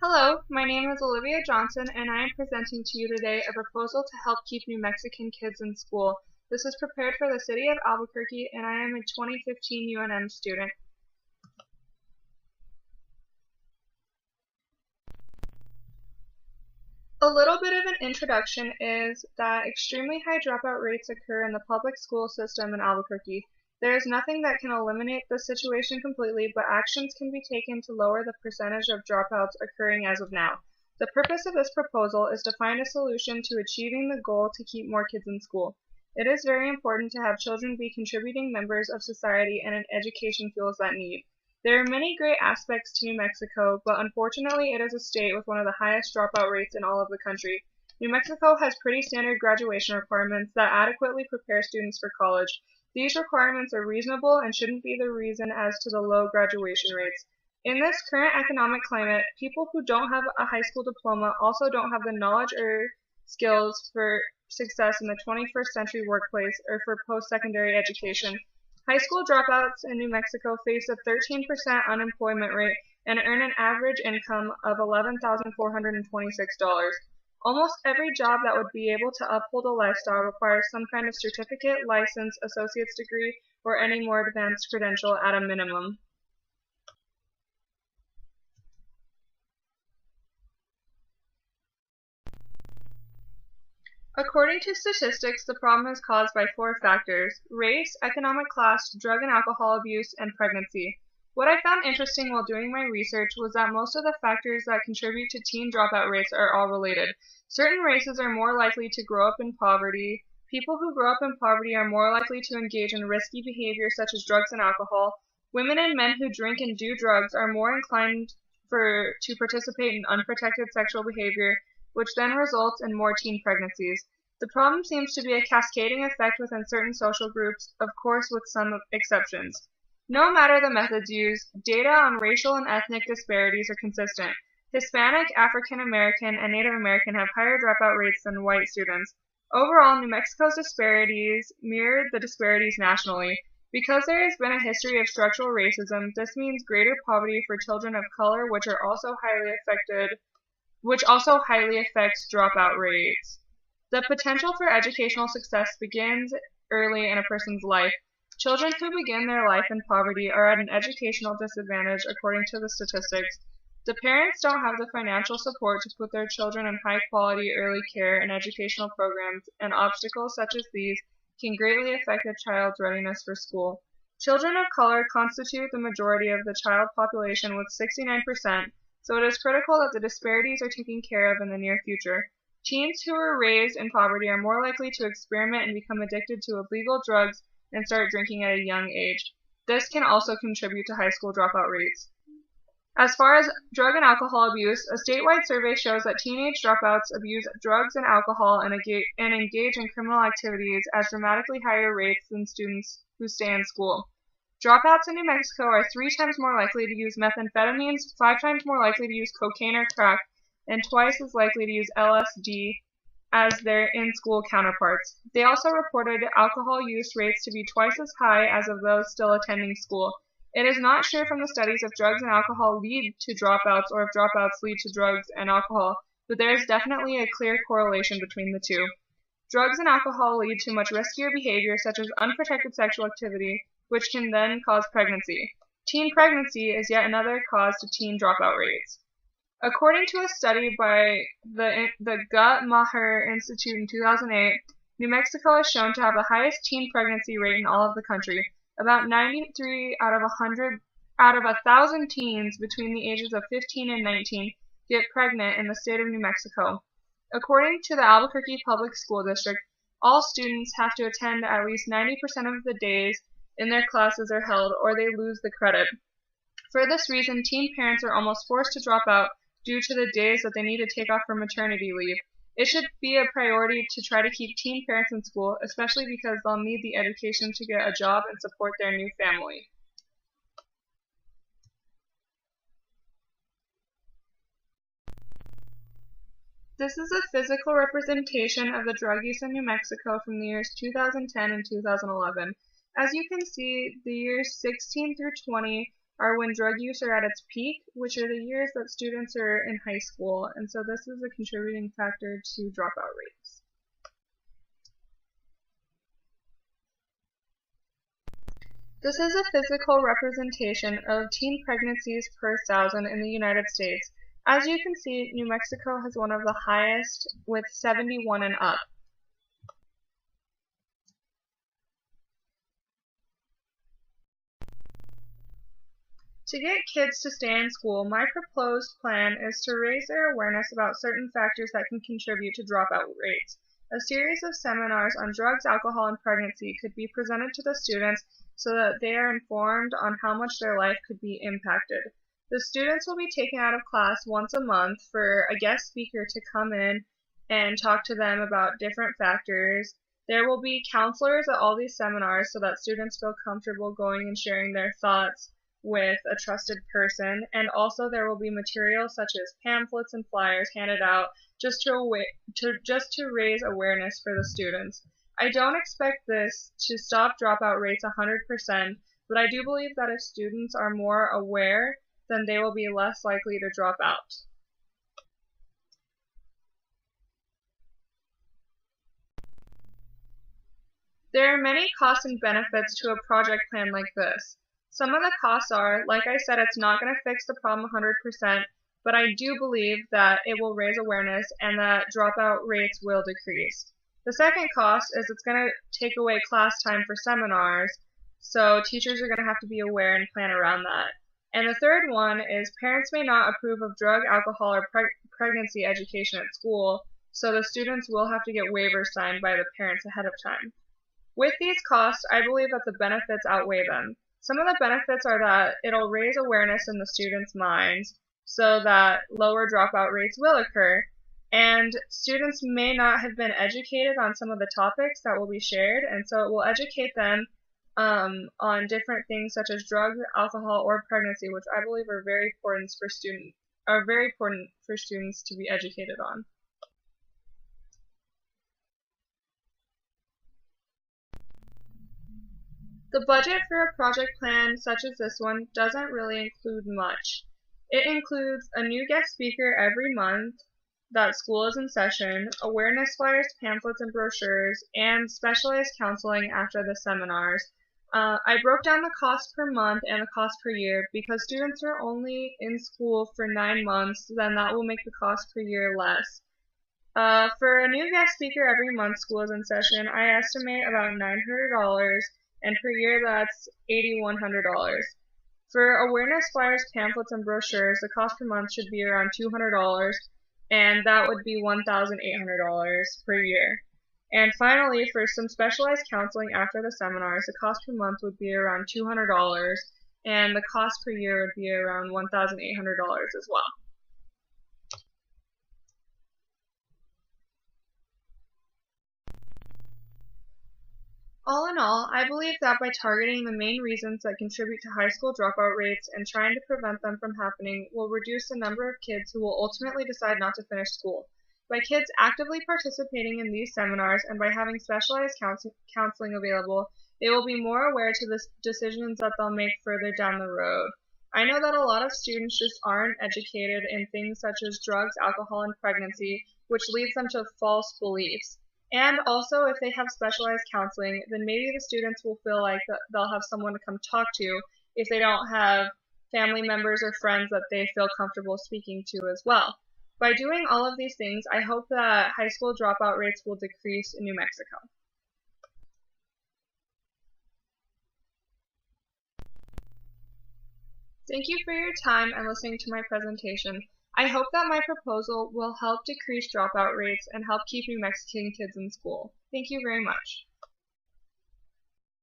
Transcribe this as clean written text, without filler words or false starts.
Hello, my name is Olivia Johnson, and I am presenting to you today a proposal to help keep New Mexican kids in school. This is prepared for the City of Albuquerque, and I am a 2015 UNM student. A little bit of an introduction is that extremely high dropout rates occur in the public school system in Albuquerque. There is nothing that can eliminate this situation completely, but actions can be taken to lower the percentage of dropouts occurring as of now. The purpose of this proposal is to find a solution to achieving the goal to keep more kids in school. It is very important to have children be contributing members of society and an education fuels that need. There are many great aspects to New Mexico, but unfortunately it is a state with one of the highest dropout rates in all of the country. New Mexico has pretty standard graduation requirements that adequately prepare students for college. These requirements are reasonable and shouldn't be the reason as to the low graduation rates. In this current economic climate, people who don't have a high school diploma also don't have the knowledge or skills for success in the 21st century workplace or for post-secondary education. High school dropouts in New Mexico face a 13% unemployment rate and earn an average income of $11,426. Almost every job that would be able to uphold a lifestyle requires some kind of certificate, license, associate's degree, or any more advanced credential at a minimum. According to statistics, the problem is caused by 4 factors: race, economic class, drug and alcohol abuse, and pregnancy. What I found interesting while doing my research was that most of the factors that contribute to teen dropout rates are all related. Certain races are more likely to grow up in poverty. People who grow up in poverty are more likely to engage in risky behavior such as drugs and alcohol. Women and men who drink and do drugs are more inclined to participate in unprotected sexual behavior, which then results in more teen pregnancies. The problem seems to be a cascading effect within certain social groups, of course with some exceptions. No matter the methods used, data on racial and ethnic disparities are consistent. Hispanic, African American, and Native American have higher dropout rates than white students. Overall, New Mexico's disparities mirrored the disparities nationally. Because there has been a history of structural racism, this means greater poverty for children of color, which also highly affects dropout rates. The potential for educational success begins early in a person's life. Children who begin their life in poverty are at an educational disadvantage according to the statistics. The parents don't have the financial support to put their children in high-quality early care and educational programs, and obstacles such as these can greatly affect a child's readiness for school. Children of color constitute the majority of the child population with 69%, so it is critical that the disparities are taken care of in the near future. Teens who were raised in poverty are more likely to experiment and become addicted to illegal drugs and start drinking at a young age. This can also contribute to high school dropout rates. As far as drug and alcohol abuse, a statewide survey shows that teenage dropouts abuse drugs and alcohol and engage in criminal activities at dramatically higher rates than students who stay in school. Dropouts in New Mexico are 3 times more likely to use methamphetamines, 5 times more likely to use cocaine or crack, and twice as likely to use LSD as their in-school counterparts. They also reported alcohol use rates to be twice as high as of those still attending school. It is not sure from the studies if drugs and alcohol lead to dropouts or if dropouts lead to drugs and alcohol, but there is definitely a clear correlation between the two. Drugs and alcohol lead to much riskier behavior such as unprotected sexual activity, which can then cause pregnancy. Teen pregnancy is yet another cause to teen dropout rates. According to a study by the Guttmacher Institute in 2008, New Mexico is shown to have the highest teen pregnancy rate in all of the country. About 93 out of 1,000 teens between the ages of 15 and 19 get pregnant in the state of New Mexico. According to the Albuquerque Public School District, all students have to attend at least 90% of the days in their classes are held, or they lose the credit. For this reason, teen parents are almost forced to drop out due to the days that they need to take off for maternity leave. It should be a priority to try to keep teen parents in school, especially because they'll need the education to get a job and support their new family. This is a physical representation of the drug use in New Mexico from the years 2010 and 2011. As you can see, the years 16 through 20 are when drug use are at its peak, which are the years that students are in high school, and so this is a contributing factor to dropout rates. This is a physical representation of teen pregnancies per 1,000 in the United States. As you can see, New Mexico has one of the highest, with 71 and up. To get kids to stay in school, my proposed plan is to raise their awareness about certain factors that can contribute to dropout rates. A series of seminars on drugs, alcohol, and pregnancy could be presented to the students so that they are informed on how much their life could be impacted. The students will be taken out of class once a month for a guest speaker to come in and talk to them about different factors. There will be counselors at all these seminars so that students feel comfortable going and sharing their thoughts with a trusted person, and also there will be materials such as pamphlets and flyers handed out just to raise awareness for the students. I don't expect this to stop dropout rates 100%, but I do believe that if students are more aware, then they will be less likely to drop out. There are many costs and benefits to a project plan like this. Some of the costs are, like I said, it's not going to fix the problem 100%, but I do believe that it will raise awareness and that dropout rates will decrease. The second cost is it's going to take away class time for seminars, so teachers are going to have to be aware and plan around that. And the third one is parents may not approve of drug, alcohol, or pregnancy education at school, so the students will have to get waivers signed by the parents ahead of time. With these costs, I believe that the benefits outweigh them. Some of the benefits are that it'll raise awareness in the students' minds so that lower dropout rates will occur, and students may not have been educated on some of the topics that will be shared, and so it will educate them on different things such as drugs, alcohol, or pregnancy, which I believe are very important for students to be educated on. The budget for a project plan such as this one doesn't really include much. It includes a new guest speaker every month that school is in session, awareness flyers, pamphlets, and brochures, and specialized counseling after the seminars. I broke down the cost per month and the cost per year because students are only in school for 9 months, then that will make the cost per year less. For a new guest speaker every month school is in session, I estimate about $900, and per year that's $8,100. For awareness flyers, pamphlets, and brochures, the cost per month should be around $200, and that would be $1,800 per year. And finally, for some specialized counseling after the seminars, the cost per month would be around $200, and the cost per year would be around $1,800 as well. All in all, I believe that by targeting the main reasons that contribute to high school dropout rates and trying to prevent them from happening will reduce the number of kids who will ultimately decide not to finish school. By kids actively participating in these seminars and by having specialized counseling available, they will be more aware to the decisions that they'll make further down the road. I know that a lot of students just aren't educated in things such as drugs, alcohol, and pregnancy, which leads them to false beliefs. And also, if they have specialized counseling, then maybe the students will feel like that they'll have someone to come talk to if they don't have family members or friends that they feel comfortable speaking to as well. By doing all of these things, I hope that high school dropout rates will decrease in New Mexico. Thank you for your time and listening to my presentation. I hope that my proposal will help decrease dropout rates and help keep New Mexican kids in school. Thank you very much.